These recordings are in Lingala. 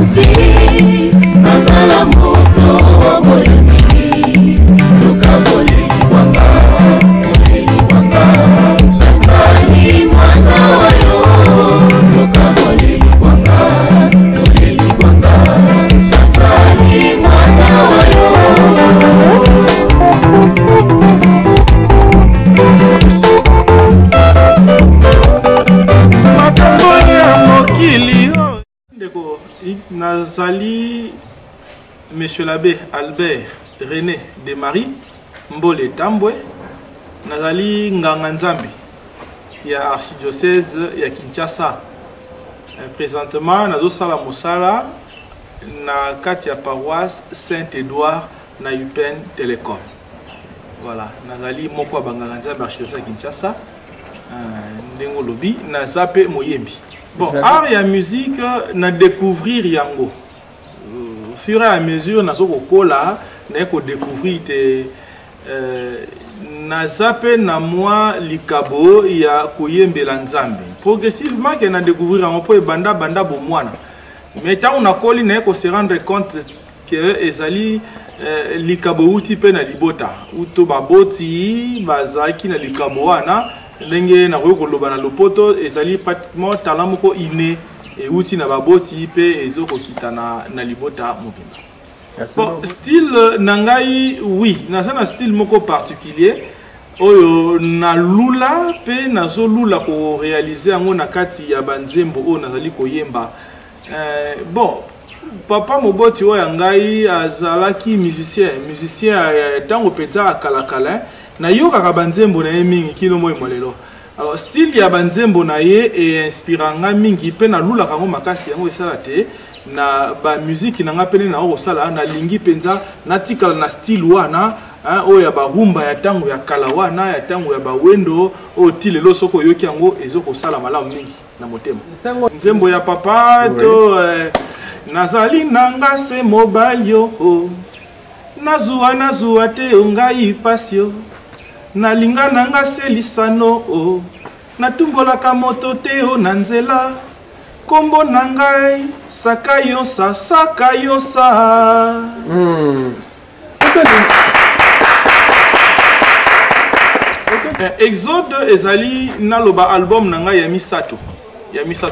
mwasi nazala moto wa boyembi lukabole libwanga nazali mwana wayo lukabole libwanga nazali mwana wayo. Nazali Monsieur l'abbé Albert René de Marie Mbole Tambwe, nazali nganga nzambe ya archidiocèse ya Kinshasa. Présentement nazo sala mosala na kati ya paroisse Saint-Édouard na UPN Télécom. Voilà, nazali moko banganga nzambe archidiocèse ya Kinshasa. Ndengo lobi na zape moyembi. Bon, art et musique, na découvrir yango. Au fur et à mesure, na soko kola, na ko découvrir te na zape na moi likabo ya koyembela nzambe. Progressivement, que na découvrir yango po banda bo mwana. Mais tant on a koli na ko se rendre compte que ezali likabo uti pe na libota. Uto baboti bazaki na likabo wana. Ndenge na koloba na lopoto ezali pratiquement talent moko inné et outi na baboti pe ezoko kitana na libota mobimba. Bon, style nangai oui, na sana style moko particulier oyo na lula pe nazo lula ko réaliser yango na kati ya banzembo oyo nazali koyemba. Bon, papa moboti oyo ngai azalaki musicien tango peta kalakala na yoka ka banzembo na ye mingi kino moyo molelo. Alors style ya banzembo na ye e inspiranga mingi pe na lula kango makasi yango esala te na ba musique na ngapene na osala na lingi penza na tikala na style wana oyo ya barumba ya tango ya kala wana ya tango ya bawendo o tilelo soko yoki yango ezoko sala malamu mingi na motema. Nzembo ya papa to nazali nanga se mobile yo nazua te ngai pasio nalinga nanga selisano o natumbolaka moto te o nanzela kombo nangai sakayosa Exode ezali naloba album nanga ya misato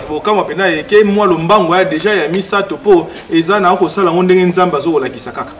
po kama pena yeke mwa lombango ya deja ya misato po eza na ko sala ndenge nzamba zo la kisakaka.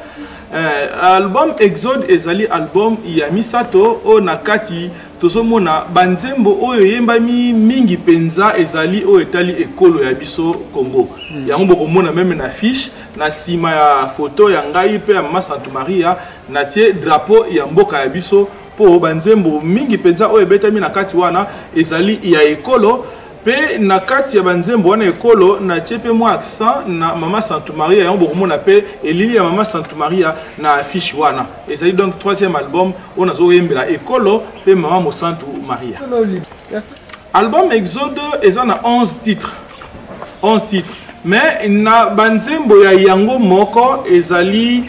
Album Exode ezali album ya misato o nakati tozomona banzembo oyo yembami mingi penza ezali o etali ekolo ya biso Congo. Yango bokomona meme na fiche na sima ya photo ya ngai pe ya Mama Santa Maria na tie drapeau ya mboka ya biso po banzembo mingi penza oyo betami na kati wana ezali ya ekolo. Pe na kati ya banzembo wana ekolo na tiepe mwa accent na Mama Santa Maria yango bokomona pe elili ya Mama Santa Maria na affiche wana. Ezali donc troisième album on azo yembela ekolo pe Mama Santa Maria. Album Exode eza na 11 titres. 11 titres. Mais na banzembo ya yango moko ezali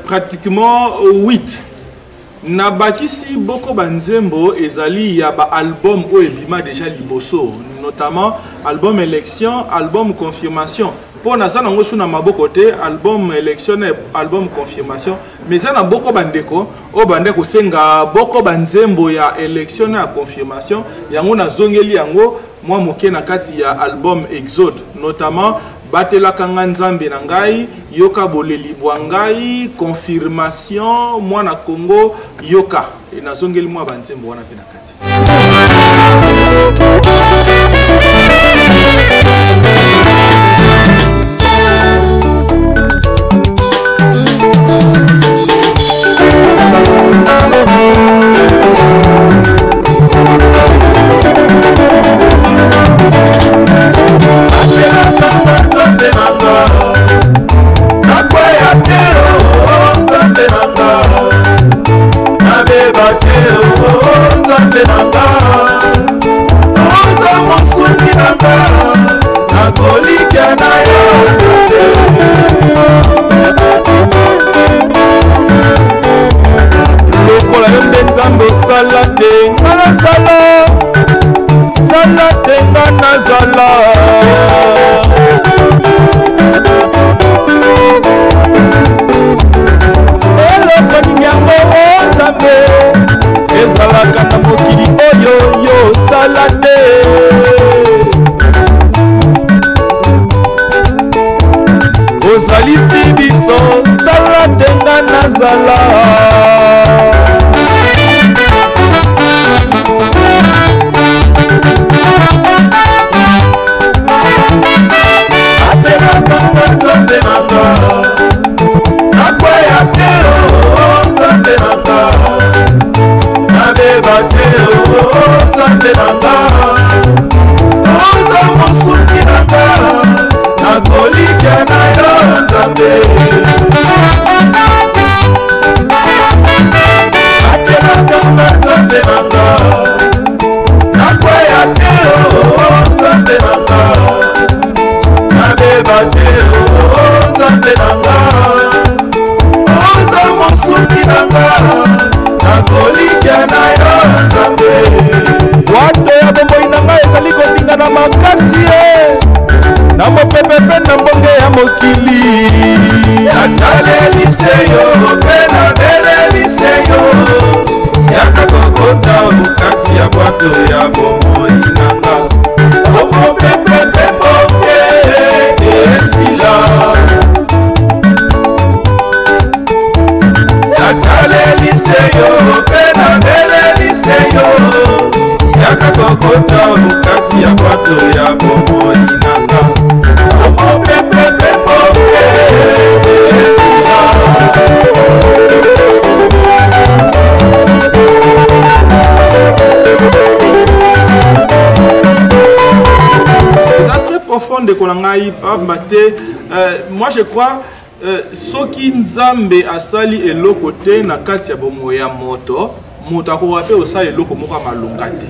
pratiquement 8. Na bakisi boko banzembo ezali ya ba album o ebima déjà liboso, notamment album élection, album confirmation. Pour na sana ngosu na maboko te album élection et album confirmation, mais ça na boko bandeko o bandeko senga boko banzembo ya élection et confirmation yango na zongeli yango mwa moke na kati ya album Exode, notamment Batela kanga nzambe na ngai yoka boleli bwangai confirmation mwana Congo yoka enazongeli mwa banzembo wana pe na kati. Nzambe ozalisi biso sala tenga nazala atenakanga nzambe nanga nakwea seo nzambe nanga nabeba seo nzambe nanga oza mosuki nanga nakolikya na yo nzambe atenakanga nzambe nanga nakwea seo nzambe nanga nabeba seo nzambe nanga oza mosuki nanga nakolikya na yo nzambe wato ya bomoi nanga ezali kotingana makasi ye na mopepepe na mbonge ya mokili nasalelise yo mpe nabelelise yo yaka kokota okati ya bwato ya bomoi nanga omopepepe mbonge esila nasalelise yo mpe nabelelise yo yaka kokota okati ya bwato ya bomoi nanga omopepepe mbonge esila très profonde de Kolangai, moi je crois soki nzambe asali eloko te na kati ya bomo ya moto akoka pe osala eloko moko malonga te.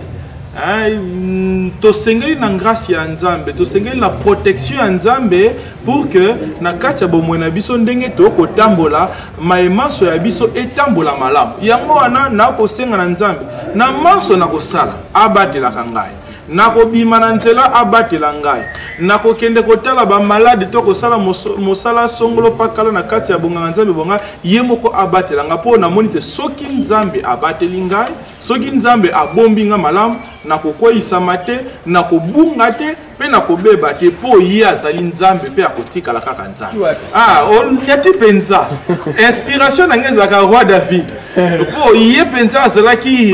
Tosengeli na grâce ya nzambe, tosengeli na protection ya nzambe pour que na kati ya bomo na biso ndenge tokotambola maemaso ya biso etambola malamu. Yango wana na kosenga na nzambe na maso na kosala abatelaka ngai, nakobima na nzela abatela ngai, nakokende kotala ba malade to kosala mosala songolo pakala na kati ya bonganga nzambe bonga ye moko abatela nga po na monite soki nzambe abateli ngai, soki nzambe abombi nga malamu nakokweyisa mate nakobunga te pe nakobeba te po ye azali nzambe pe akotikala kaka nzambe. Yati penza inspiration na ngezaka roi David po ye penza azalaki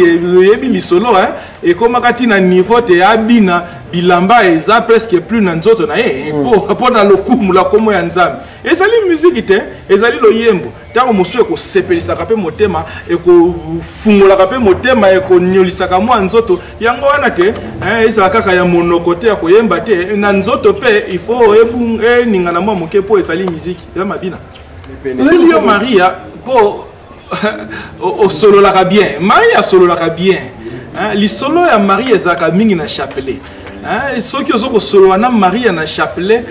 yebi lisolo ekomaka ti na niveau te abina bilamba eza presque plus na nzoto na ye po na lokumu la komo ya nzambe ezali musique te ezali loyembo tango mosu ekosepelisaka pe motema ekofungolaka pe motema ekonyolisaka mwa nzoto yango wana te ezala kaka ya monoko te ya koyemba te na nzoto pe il faut eningana mwa moke po ezali musique eza mabina lelio Maria po osololaka bien Maria asololaka bien lisolo ya Maria ezalaka mingi na chapelet. Soki ozoko solo wana Maria na chapelet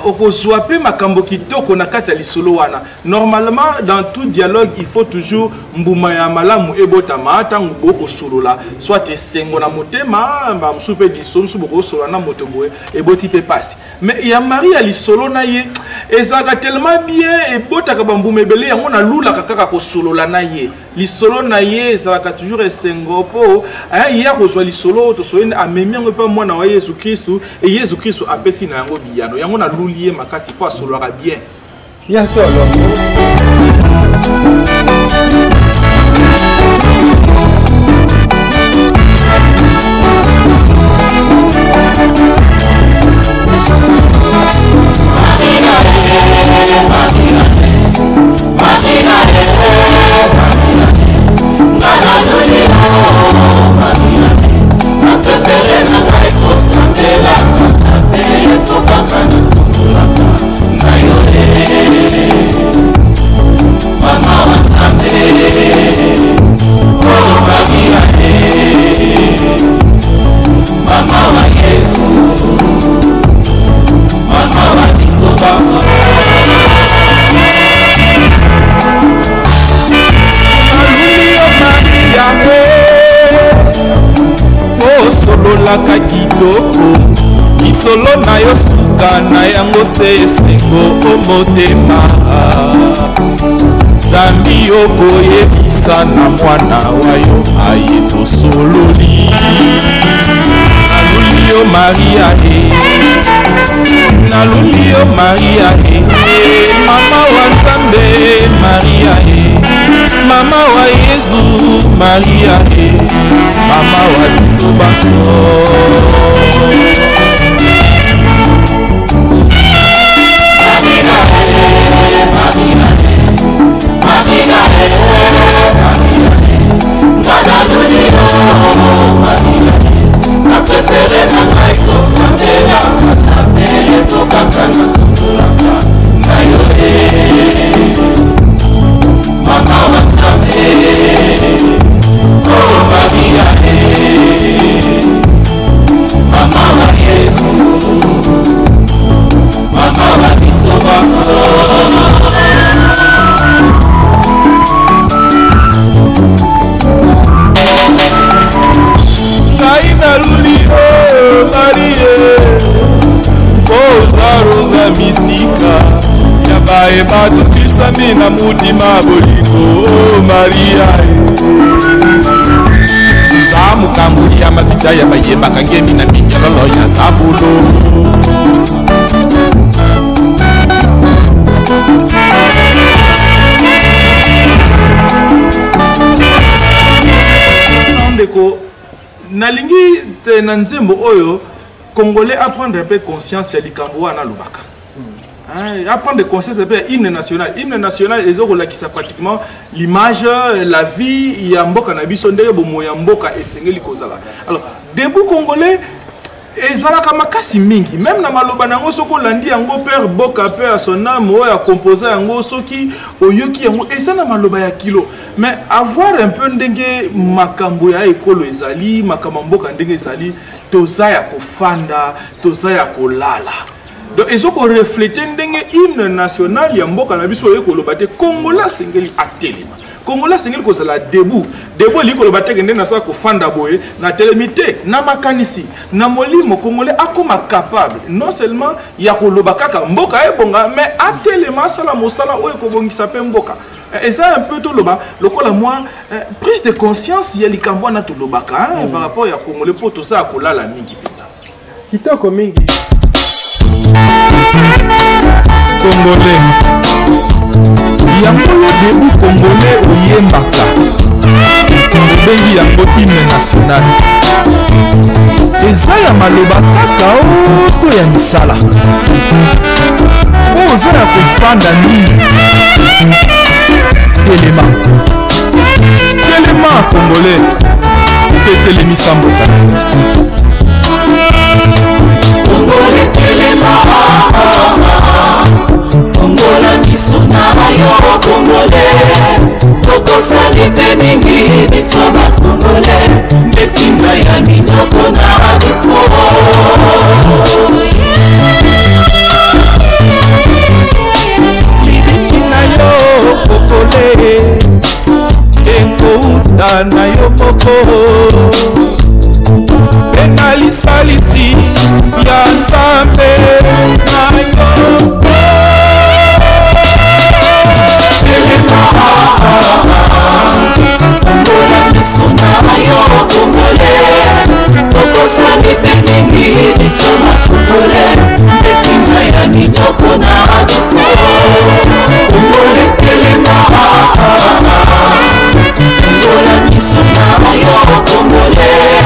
okozwa pe makambo kitoko na kati ya lisolo wana. Normalement dans tout dialogue il faut toujours mbuma ya malamu ebotama tangu boko solola soit esengo na motema ba msupe disonu boko solo na motoboe eboti pe pasi. Mais ya Maria lisolo na ye ezaka tellement bien ebotaka ba mbuma ebele yango na lula kaka ko solola na ye. Lisolo na ye ezaka toujours esengo po ya kozwa lisolo to soyene amemiango pe mwana wa Yesu Kristu et Yesu Kristu apesi na yango biyano yango na luliye makasi po asolwaka bien ya solo sololaka kitoko kisolo na yo suka na yango se esengo omotema zambi okoyebisa na mwana wa yo aye tosololi aluli yo Maria naluli yo Maria mama wa Nzambe Maria mama wa Yesu Maria mama wa biso baso na prefere na ngai kosambela kasambele tokaka na sungulaka na yo mama wa Nzambe oh Maria mama wa Yesu mama wa biso baso naluli o Marie koza rosa mistika ya bae bato tisami na mutima boliko o Maria za mukambuli ya mazita ya bayeba kangemi na minyololo ya zabulo ndeko nalingi te na nzembo oyo congolais apprendre un peu conscience ya likambo wana lobaka apprendre conscience un peu hymne national ezokolakisa pratiquement l'image la vie ya mboka na biso ndenge bomo ya mboka esengeli kozala. Alors debout congolais ezalaka makasi mingi même na maloba nango soko olandi yango père boka père à son âme oyo ya composer yango soki oyoki yango eza na maloba ya kilo mais avoir un peu ndenge makambo ya ekolo ezali makambo mboka ndenge ezali toza ya kofanda toza ya kolala donc ezoko refléter ndenge hymne national ya mboka na biso ekoloba te Congolais sengeli atelema Congolais sengeli kozala debout likoloba te ndenge na sa kofanda boye na telemite na makanisi na molimo Congolais akoma capable non seulement ya koloba kaka mboka ebonga mais atelema sala mosala oyo kobongisa pe mboka. Et ça un peu tout le moi prise de conscience il y a les cambouis na tout le baka par rapport à Congolais pour tout ça à la mingi pizza kitoko mingi Congolais yango yo debout Congolais oyembaka bengi yango hymne national eza ya maloba kaka oto ya misala oyo oza ya kofanda nini Telema Congolais telemisa mboka Congolais telema fongola biso na yo Congolais tokosali pe mingi biso ba Congolais betinga ya minoko na biso libitina yo Congolais ekouta na yo moko pena lisalisi ya Nzambe na yo fongola biso na yo Congolais tokosali pe mingi biso ba Congolais betinga ya minoko na biso Congolais telema fongola biso na yo Congolais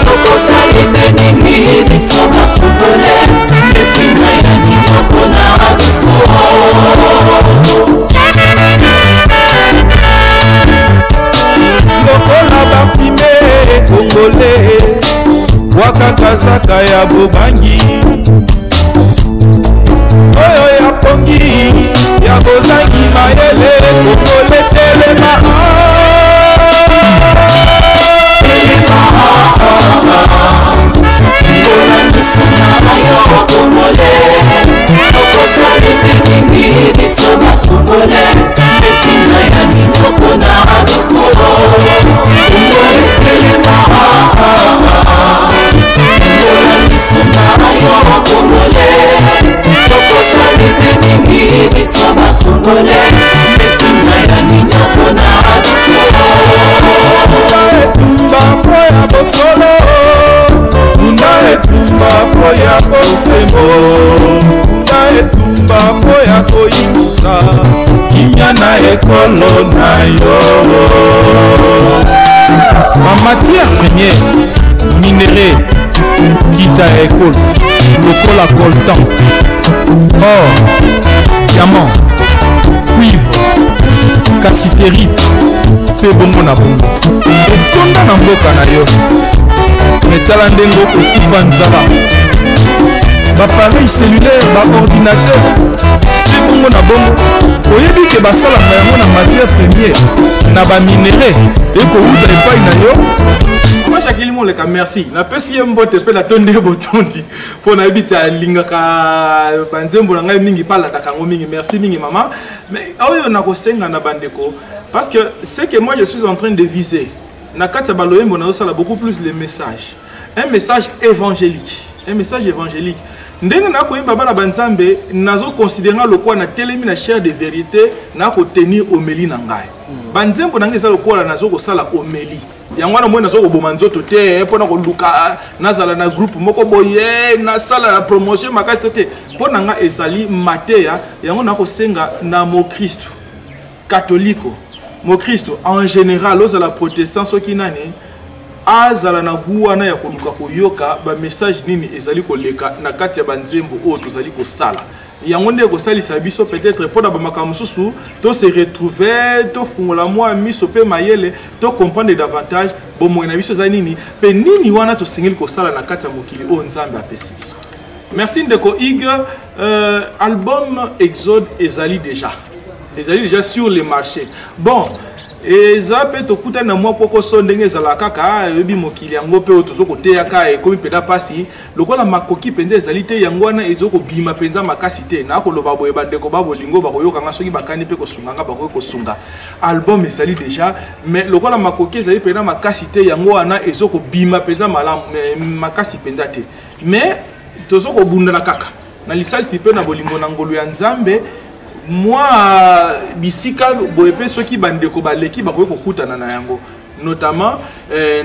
tokosali pe mingi biso ba Congolais betinga ya minoko na biso lokola Bartime Congolais wakakazaka ya bobangi oyo ya pongi ya bozangi mayele Congolais telema fongola biso na yo Congolais tokosali pe mingi biso ba Congolais betinga ya minoko na biso Congolais telema fongola biso na yo Congolais tokosali pe mingi biso ba Congolais betinga ya minoko na biso etumba mpo ya bosolo tunda etu tunda etumba po ya koyimisa kimia na ekolo na yo. En matière première, minerai, kita ekolo, lokola coltan, or, diamant, cuivre, cassiterite, pe bongo na bongo. Etonda na mboka na yo. Metala ndengo okufa nzala. Appareil cellulaire, ordinateur, pe bongo na bongo. Oyebi ke basalaka yango na matière première, na ba minerai, ekouta epai na yo. Moi Jacques Moleka merci. Na pesi mbote pe na tonde botondi. Po na ebita lingaka banzembo na ngai mingi pala takango mingi. Merci mingi maman. Mais oyo na kosenga na bandeko parce que c'est que moi je suis en train de viser. Na kata baloyembo na osala beaucoup plus le message. Un message évangélique. Un message évangélique. Ndenge na koyemba bana banzambe nazo considérer lokwa na telemi na chair de vérité na ko tenir homélie na ngai. Banzembo na ngai za lokwa nazo ko sala homélie. Yangwana mwe nazo koboma nzoto te pona ko luka nazala na groupe moko boye na sala la promotion makati te pona nga ezali mateya yango na ko senga na mo Christ catholique mo Christ en général aux la protestant soki nani azala na guana ya koluka koyoka ba message nini ezali koleka na kati ya banzembo o tozali ko sala yango nde ko salisa biso peut-être pona ba makamususu to se retrouver to fungola moi miso pe mayele to comprendre davantage bo mo na biso za nini pe nini wana to sengeli ko sala na kati ya mokili o nzambe apesi biso. Merci ndeko Ig. Album Exode ezali déjà sur les marchés. Bon, et ça peut te coûter na moi poko sondenge ezala kaka ebi mokili yango pe otozo ko te yaka e komi peda pasi lokola makoki pende ezali te yango wana ezoko bima penza makasi te na ko loba boye bandeko babo lingo ba koyoka nga soki bakani pe ko sunga nga ba ko sunga. Album ezali déjà mais lokola makoki ezali penda makasi te yango wana ezoko bima penza malamu makasi penda te mais tozo ko bunda na kaka na lisali sipe na bolingo na ngolo ya nzambe. Moi bisika boyepe soki bandeko baleki bakoki kokutana na yango notamment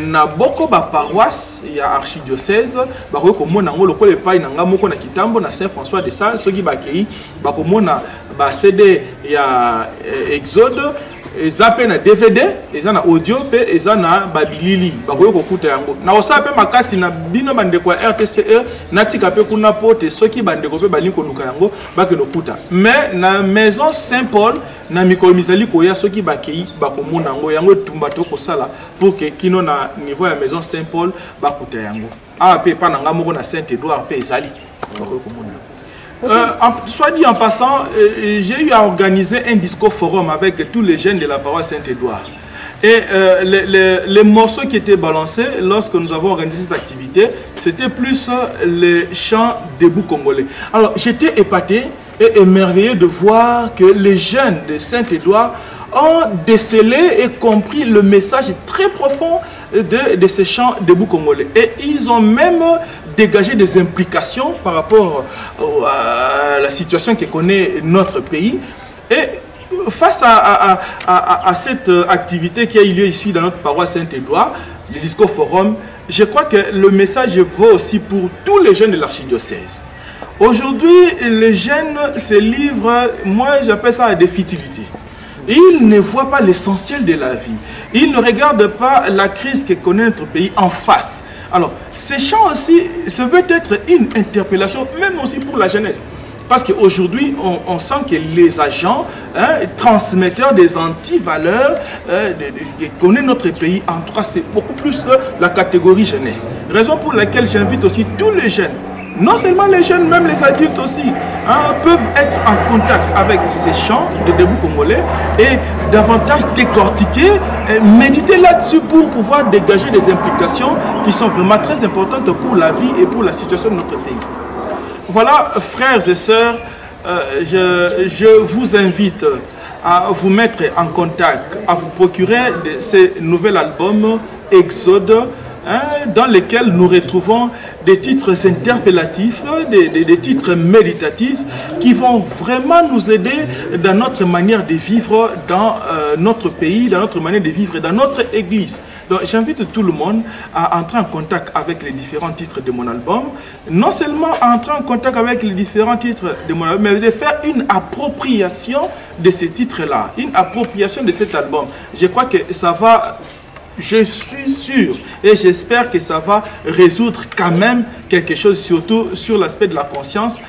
na boko ba paroisse ya archidiocèse bakoki komona ngo lokola epai na nga moko na Kitambo na Saint-François de Sales soki bakei bakomona ba CD ya Exode ezape na DVD eza na audio pe eza na babilili bakoki kokuta yango na osape makasi na bino bandeko ya RTCE natika pe kuna pote soki bandeko pe balinko luka yango bakeno kuta mais na maison Saint-Paul na mikolo mizali koya soki bakei bakomona yango tumba to kosala pour que kino na niveau ya maison Saint-Paul bakuta yango pe pa na ngamo na Saint-Édouard pe ezali bakoki komona. Soit dit en passant, j'ai eu à organiser un discours forum avec tous les jeunes de la paroisse Saint-Édouard. Et les morceaux qui étaient balancés lorsque nous avons organisé cette activité, c'était plus les chants debout congolais. Alors j'étais épaté et émerveillé de voir que les jeunes de Saint-Édouard ont décelé et compris le message très profond de ces chants debout congolais. Et ils ont même dégagé des implications par rapport à la situation que connaît notre pays. Et face à cette activité qui a eu lieu ici dans notre paroisse Saint-Édouard, le discours forum, je crois que le message vaut aussi pour tous les jeunes de l'archidiocèse. Aujourd'hui, les jeunes se livrent, moi j'appelle ça à des futilités. Ils ne voient pas l'essentiel de la vie. Ils ne regardent pas la crise que connaît notre pays en face. Alors, ces chants aussi, ça veut être une interpellation, même aussi pour la jeunesse. Parce qu'aujourd'hui, on sent que les agents, transmetteurs des antivaleurs, qui connaissent notre pays, en tout cas, c'est beaucoup plus la catégorie jeunesse. Raison pour laquelle j'invite aussi tous les jeunes, non seulement les jeunes, même les adultes aussi, peuvent être en contact avec ces chants de debout congolais et davantage décortiquer, méditer là-dessus pour pouvoir dégager des implications qui sont vraiment très importantes pour la vie et pour la situation de notre pays. Voilà, frères et sœurs, je vous invite à vous mettre en contact, à vous procurer ces nouveaux albums Exode. dans lesquels nous retrouvons des titres interpellatifs, des titres méditatifs qui vont vraiment nous aider dans notre manière de vivre dans notre pays, dans notre manière de vivre dans notre église. Donc j'invite tout le monde à entrer en contact avec les différents titres de mon album. Non seulement à entrer en contact avec les différents titres de mon album, mais de faire une appropriation de ces titres-là, une appropriation de cet album. Je crois que ça va... Je suis sûr et j'espère que ça va résoudre quand même quelque chose, surtout sur l'aspect de la conscience.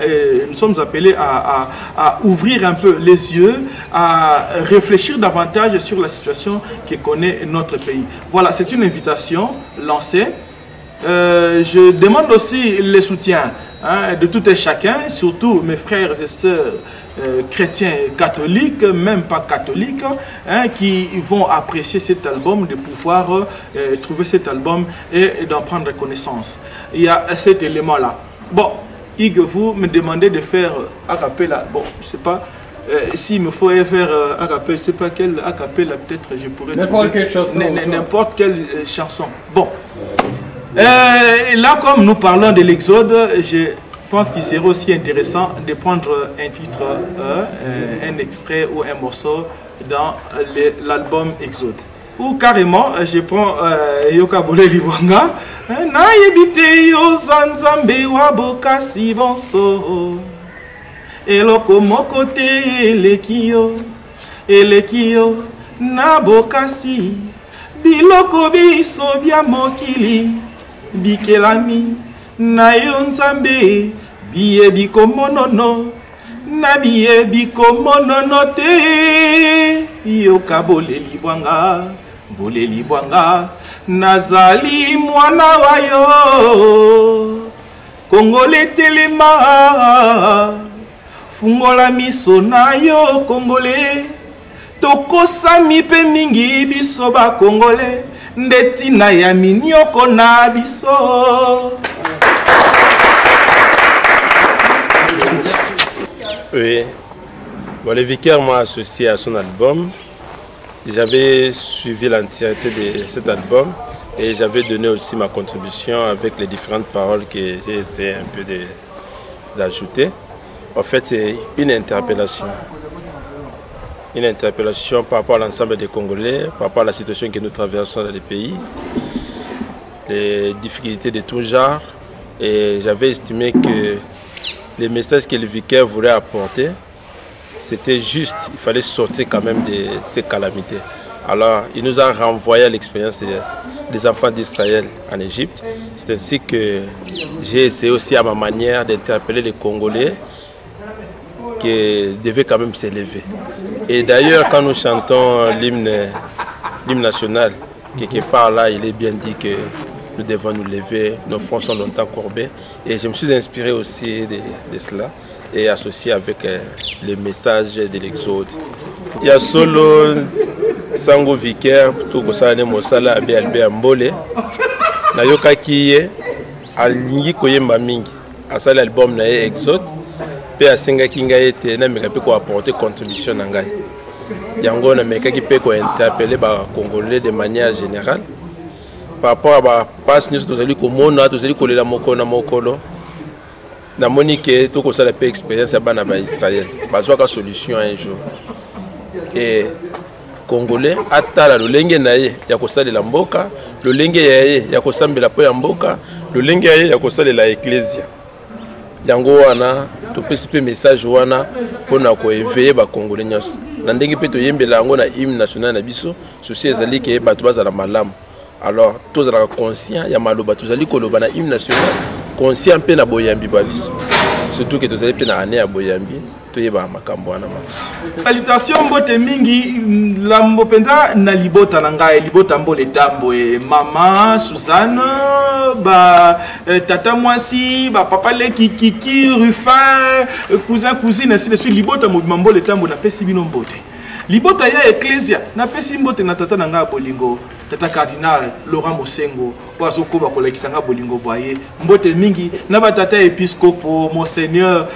Et nous sommes appelés à ouvrir un peu les yeux, à réfléchir davantage sur la situation que connaît notre pays. Voilà, c'est une invitation lancée. Je demande aussi le soutien de tout et chacun, surtout mes frères et sœurs chrétiens et catholiques, même pas catholiques, qui vont apprécier cet album, de pouvoir trouver cet album et d'en prendre connaissance. Il y a cet élément-là. Bon, Hugues, vous me demandez de faire a cappella. Bon, je ne sais pas s'il me faut faire a cappella, je ne sais pas quel a cappella, peut-être je pourrais n'importe quelle chanson. Bon. Là, comme nous parlons de l'Exode, je pense qu'il serait aussi intéressant de prendre un titre, un extrait ou un morceau dans l'album Exode. Ou carrément, je prends Yoka Bole Libwanga, na yebite yo zanzambe waboka si bonso, eloko moko te elekio, na bokasi, biloko biso bya mokili, bikelami, na yo nzambe, biye bikomonono, na biye bikomonono te, yoka bole libwanga, nazali mwana wayo, Kongole telema, fungola miso na yo Kongole, tokosa mipe mingi biso ba Kongole, ndeti na ya minyoko na biso. Oui, bon, le vicaire m'a associé à son album. J'avais suivi l'entièreté de cet album et j'avais donné aussi ma contribution avec les différentes paroles que j'ai essayé un peu d'ajouter. En fait, c'est une interpellation. Une interpellation par rapport à l'ensemble des Congolais, par rapport à la situation que nous traversons dans les pays, les difficultés de tout genre. Et j'avais estimé que les messages que le vicaire voulait apporter, c'était juste, il fallait sortir quand même de ces calamités. Alors, il nous a renvoyé à l'expérience des enfants d'Israël en Égypte. C'est ainsi que j'ai essayé aussi à ma manière d'interpeller les Congolais qui devaient quand même s'élever. Et d'ailleurs, quand nous chantons l'hymne national, quelque part là, il est bien dit que nous devons nous lever, nos fronts sont longtemps courbés. Et je me suis inspiré aussi de cela et associé avec le message de l'Exode. Il y a solo sango vicaire, tout ça, mosala abe Albert Mbole. Na yoka kiye alingi koyemba mingi. Asala album na Exode. Pe asenga kinga ete na meka pe ko apporter contribution na ngai. Yango na meka ki pe ko interpeller ba Congolais de manière générale. Par rapport à la passe, nous avons komona, tozali kolela moko na mokolo. Na monique tout ça la expérience à bana ba Israël. Bazwa ka solution un jour. Et Congolais atala lolenge na ye ya kosalela mboka, lolenge ya ye ya kosambela po ya mboka, lolenge ya ye ya kosalela ecclesia. Yango wana topesi pe message wana pona ko éveiller ba Congolais nyonso. Na ndenge pe toyembela yango na hymne national na biso, souci ezali ke bato bazala malamu. Alors, tous les conscients, il y a maloba, tous les koloba na hymne national, conscient pe na boyambi babiso. Surtout que tous les pe na année à boyambi, to yeba makambo na ma. Salutation mbote mingi la mbopenda na libota na ngai libota mbole tambo e mama Suzanne ba tata mwasi ba papa le kiki Rufin cousin cousine ainsi de suite libota mbole tambo na pesi bino mbote. Libota ya ecclesia na pesi mbote na tata na ngai bolingo. Tata cardinal Laurent Mosengo oazo ko bakolekisa nga bolingo boye mbote mingi na ba tata episcopo monseigneur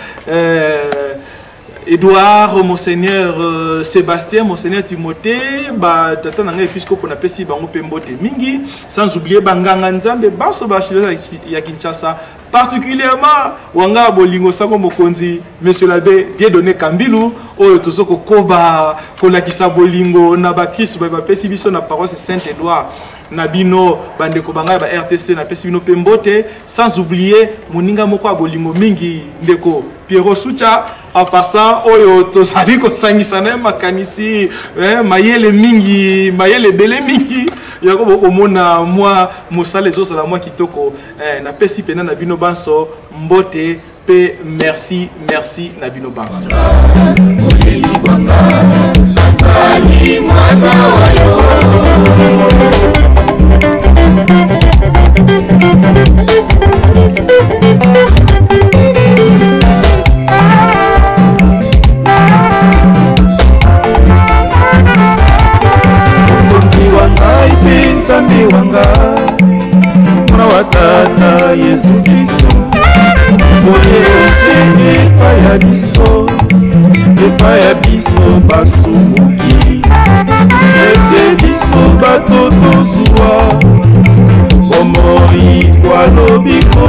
Edouard, Monseigneur Sébastien, Monseigneur Timothée, tata nanga épiscope na pesi bango pembote mingi, sans oublier banganga nzambe baso bachila ya Kinshasa, particulièrement wanga bolingo sako mokonzi monsieur l'abbé Dieudonné Kambilou oyo tozoko koba kolakisa bolingo na ba Christ ba pesi biso na paroisse Saint-Édouard Nabino bandeko banga ba RTC na pesi bino pembote, sans oublier moninga moko bolingo mingi ndeko Pierrot Soucha en passant oyo tozali ko sangisana makanisi mayele mingi mayele bele mingi yako komona moi mosala ezo sala moi kitoko na pesi pena na bino banso mbote pe merci na bino banso Nzambe wanga mwana wa tata Yesu Kristo oye ose epa ya biso basumuki ete biso batoto zuwa omoi walobiko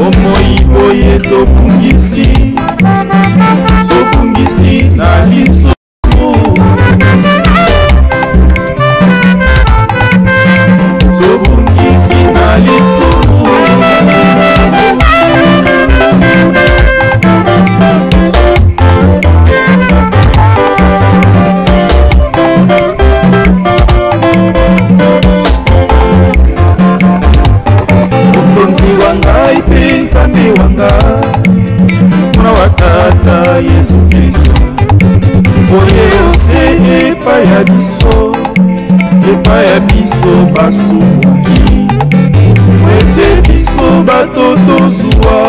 omoi boye topungisi na liso Nzambe wanga mwana wa tata Yesu Kristo oye ose epa ya biso basumuki ete biso batoto zuwa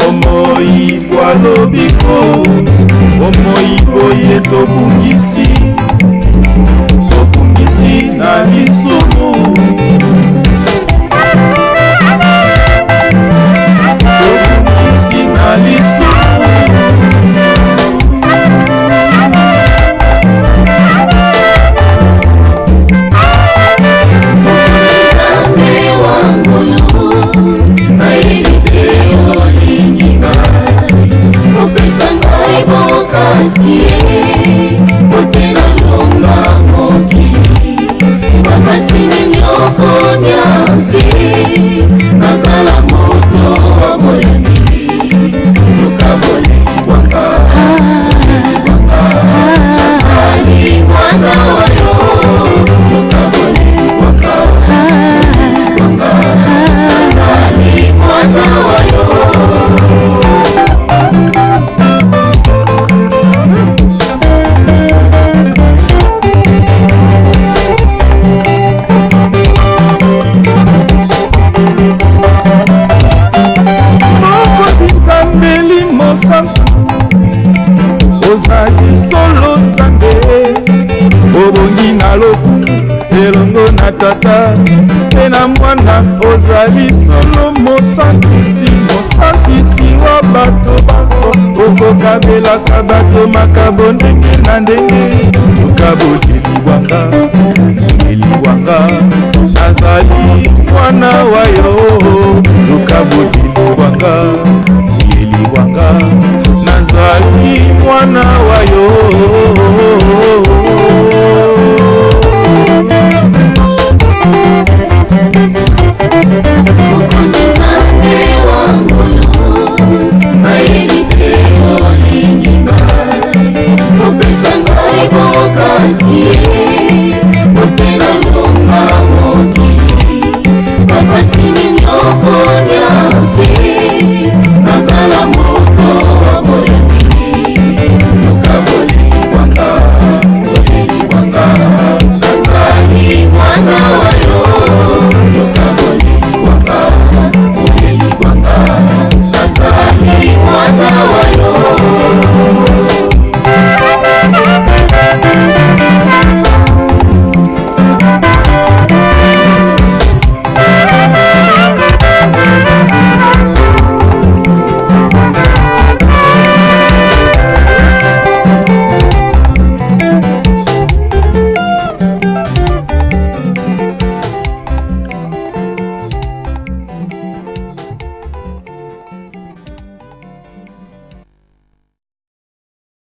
omoi bwalobiko omoi boye tobungisi na lisumu ozali solo Nzambe obongi na loku elongo na tata pe na mwana ozali solo mosantisi wa bato baso okokabelaka bato makabo ndenge na ndenge lukabodeliwanga nazali mwana wa yo lukabodeliwanga nazali mwana wa yo